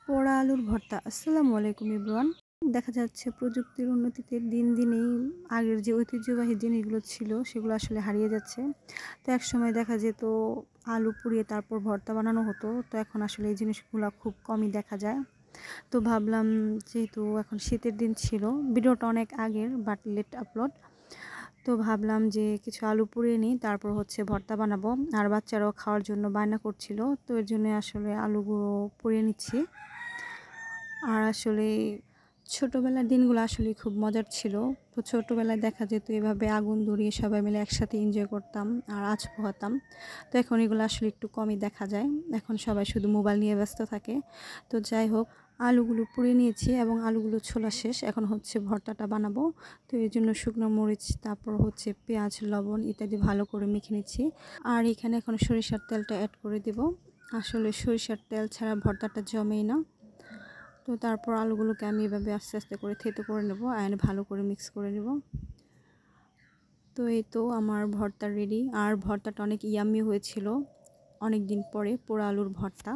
পোড়া আলুর ভর্তা। আসসালামু আলাইকুম এভরিওয়ান। দেখা যাচ্ছে প্রযুক্তির উন্নতিতে দিন দিনেই আগের যে ঐতিহ্যবাহী জিনিসগুলো ছিল সেগুলো আসলে হারিয়ে যাচ্ছে। তো একসময় দেখা যেত আলু পুড়িয়ে তারপর ভর্তা বানানো হতো, তো এখন আসলে এই জিনিসগুলো খুব কমই দেখা যায়। তো ভাবলাম, যেহেতু এখন শীতের দিন ছিল, ভিডিওটা অনেক আগের বাট লেট আপলোড, তো ভাবলাম যে কিছু আলু পুড়িয়ে নিই, তারপর হচ্ছে ভর্তা বানাবো। আর বাচ্চারাও খাওয়ার জন্য বায়না করছিল, তো এর জন্য আসলে আলুগুলো পুড়িয়ে নিচ্ছি। আর আসলে ছোটোবেলার দিনগুলো আসলে খুব মজার ছিল। তো ছোটোবেলায় দেখা যেত এভাবে আগুন ধরিয়ে সবাই মিলে একসাথে এনজয় করতাম আর আঁচ পোহাতাম। তো এখন এগুলো আসলে একটু কমই দেখা যায়, এখন সবাই শুধু মোবাইল নিয়ে ব্যস্ত থাকে। তো যাই হোক, আলুগুলো পুড়িয়ে নিয়েছি এবং আলুগুলো ছোলা শেষ, এখন হচ্ছে ভর্তাটা বানাবো। তো এর জন্য শুকনো মরিচ, তারপর হচ্ছে পেঁয়াজ, লবণ ইত্যাদি ভালো করে মেখে নিচ্ছি। আর এখানে এখন সরিষার তেলটা অ্যাড করে দেব। আসলে সরিষার তেল ছাড়া ভর্তাটা জমেই না। তো তারপর আলুগুলোকে আমি এভাবে আস্তে আস্তে করে থেতো করে নেব অ্যান্ড ভালো করে মিক্স করে নেব। তো এই তো আমার ভর্তা রেডি। আর ভর্তাটা অনেক ইয়াম্মি হয়েছিল, অনেক দিন পরে পোড়া আলুর ভর্তা।